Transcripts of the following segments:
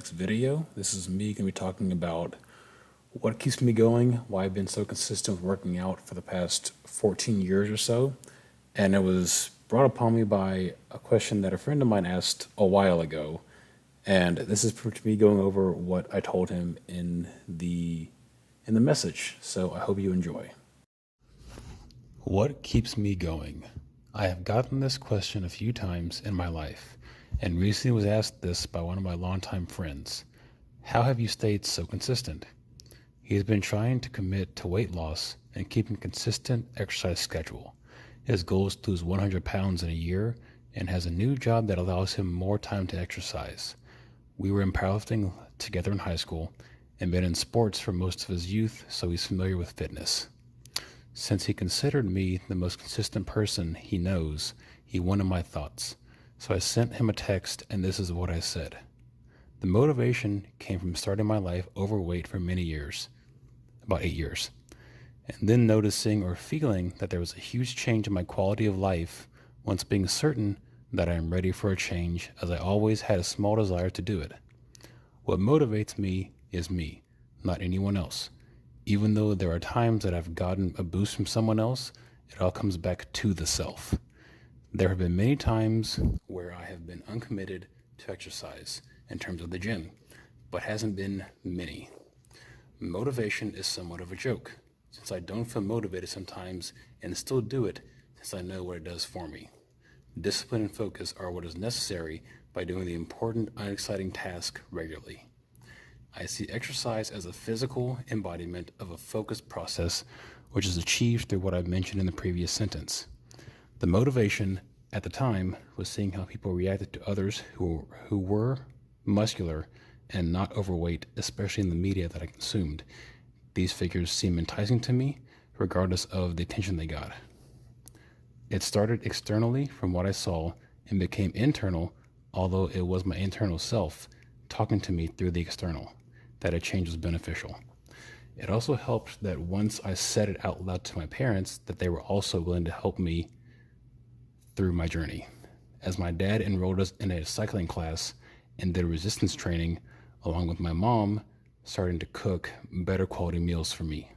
next video. This is me going to be talking about what keeps me going, why I've been so consistent with working out for the past 14 years or so. And it was brought upon me by a question that a friend of mine asked a while ago. And this is me going over what I told him in the message. So I hope you enjoy. What keeps me going? I have gotten this question a few times in my life, and recently was asked this by one of my longtime friends. How have you stayed so consistent? He has been trying to commit to weight loss and keeping a consistent exercise schedule. His goal is to lose 100 pounds in a year and has a new job that allows him more time to exercise. We were in powerlifting together in high school and been in sports for most of his youth, so he's familiar with fitness. Since he considered me the most consistent person he knows, he wanted my thoughts. So I sent him a text, and this is what I said. The motivation came from starting my life overweight for many years, about 8 years, and then noticing or feeling that there was a huge change in my quality of life once being certain that I am ready for a change, as I always had a small desire to do it. What motivates me is me, not anyone else. Even though there are times that I've gotten a boost from someone else, it all comes back to the self. There have been many times where I have been uncommitted to exercise in terms of the gym, but hasn't been many. Motivation is somewhat of a joke, since I don't feel motivated sometimes and still do it since I know what it does for me. Discipline and focus are what is necessary by doing the important, unexciting task regularly. I see exercise as a physical embodiment of a focused process, which is achieved through what I mentioned in the previous sentence. The motivation at the time was seeing how people reacted to others who were muscular and not overweight, especially in the media that I consumed. These figures seem enticing to me, regardless of the attention they got. It started externally from what I saw and became internal, although it was my internal self talking to me through the external, that a change was beneficial. It also helped that once I said it out loud to my parents, that they were also willing to help me through my journey. As my dad enrolled us in a cycling class and did resistance training, along with my mom starting to cook better quality meals for me.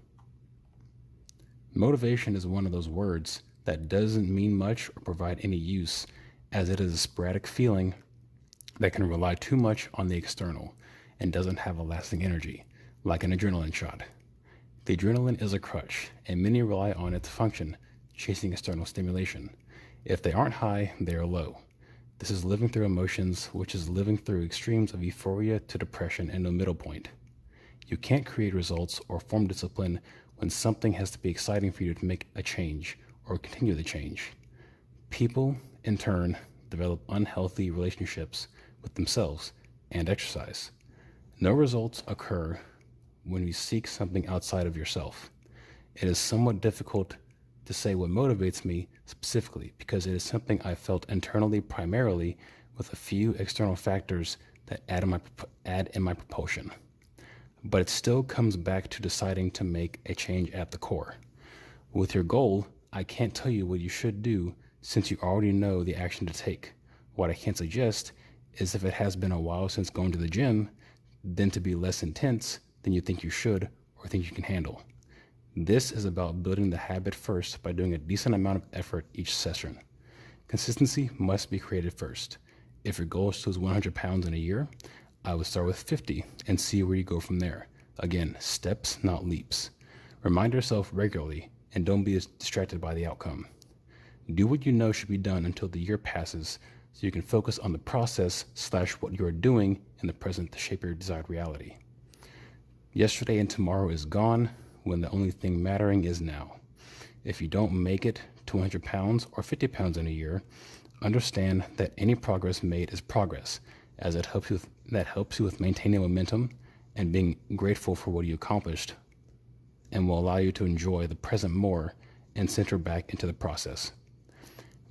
Motivation is one of those words that doesn't mean much or provide any use, as it is a sporadic feeling that can rely too much on the external and doesn't have a lasting energy, like an adrenaline shot. The adrenaline is a crutch, and many rely on it to function, chasing external stimulation. If they aren't high, they are low. This is living through emotions, which is living through extremes of euphoria to depression and no middle point. You can't create results or form discipline when something has to be exciting for you to make a change or continue the change. People, in turn, develop unhealthy relationships with themselves and exercise. No results occur when you seek something outside of yourself. It is somewhat difficult to say what motivates me specifically, because it is something I felt internally primarily, with a few external factors that add in my propulsion. But it still comes back to deciding to make a change at the core. With your goal, I can't tell you what you should do since you already know the action to take. What I can suggest is, if it has been a while since going to the gym, then to be less intense than you think you should or think you can handle. This is about building the habit first by doing a decent amount of effort each session. Consistency must be created first. If your goal is to lose 100 pounds in a year, I would start with 50 and see where you go from there. Again, steps, not leaps. Remind yourself regularly and don't be distracted by the outcome. Do what you know should be done until the year passes, so you can focus on the process / what you are doing in the present to shape your desired reality. Yesterday and tomorrow is gone, when the only thing mattering is now. If you don't make it to 100 pounds or 50 pounds in a year, understand that any progress made is progress, as it helps you with maintaining momentum and being grateful for what you accomplished, and will allow you to enjoy the present more and center back into the process.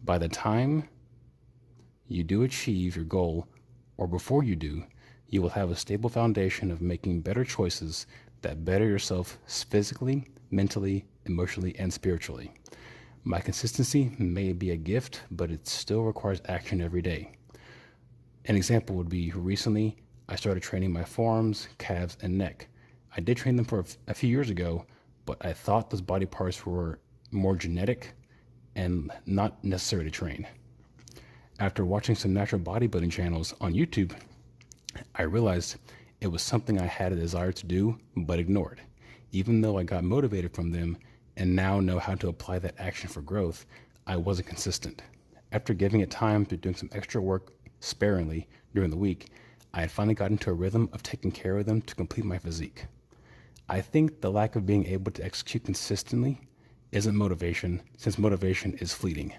By the time you do achieve your goal, or before you do, you will have a stable foundation of making better choices that better yourself physically, mentally, emotionally, and spiritually. My consistency may be a gift, but it still requires action every day. An example would be, recently I started training my forearms, calves, and neck. I did train them for a few years ago, but I thought those body parts were more genetic and not necessary to train. After watching some natural bodybuilding channels on YouTube, I realized it was something I had a desire to do but ignored. Even though I got motivated from them and now know how to apply that action for growth, I wasn't consistent. After giving it time to doing some extra work sparingly during the week, I had finally gotten into a rhythm of taking care of them to complete my physique. I think the lack of being able to execute consistently isn't motivation, since motivation is fleeting.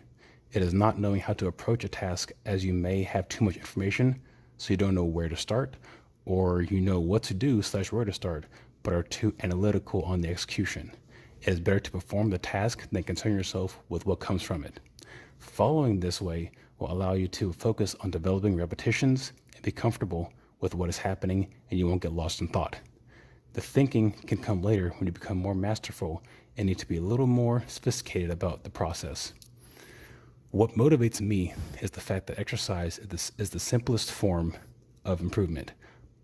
It is not knowing how to approach a task, as you may have too much information, so you don't know where to start, or you know what to do / where to start, but are too analytical on the execution. It is better to perform the task than concern yourself with what comes from it. Following this way will allow you to focus on developing repetitions and be comfortable with what is happening, and you won't get lost in thought. The thinking can come later when you become more masterful and need to be a little more sophisticated about the process. What motivates me is the fact that exercise is the simplest form of improvement,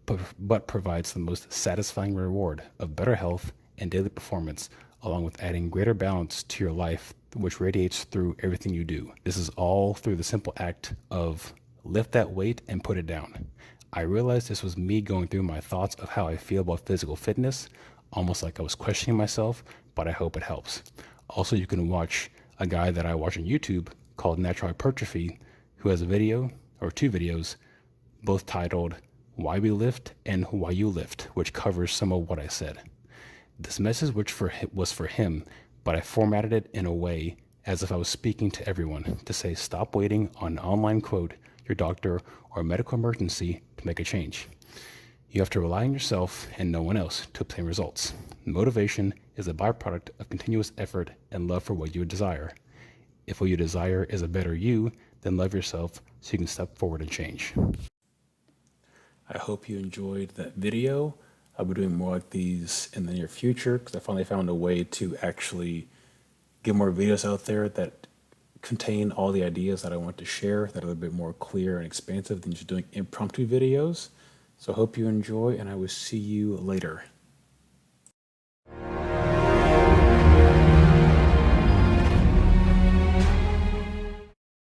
but provides the most satisfying reward of better health and daily performance, along with adding greater balance to your life, which radiates through everything you do. This is all through the simple act of lift that weight and put it down. I realized this was me going through my thoughts of how I feel about physical fitness, almost like I was questioning myself, but I hope it helps. Also, you can watch a guy that I watch on YouTube called Natural Hypertrophy, who has a video or two videos, both titled Why We Lift and Why You Lift, which covers some of what I said. This message was for him, but I formatted it in a way as if I was speaking to everyone to say stop waiting on an online quote, your doctor, or a medical emergency to make a change. You have to rely on yourself and no one else to obtain results. Motivation is a byproduct of continuous effort and love for what you desire. If what you desire is a better you, then love yourself so you can step forward and change. I hope you enjoyed that video. I'll be doing more like these in the near future because I finally found a way to actually get more videos out there that contain all the ideas that I want to share that are a little bit more clear and expansive than just doing impromptu videos. So I hope you enjoy, and I will see you later.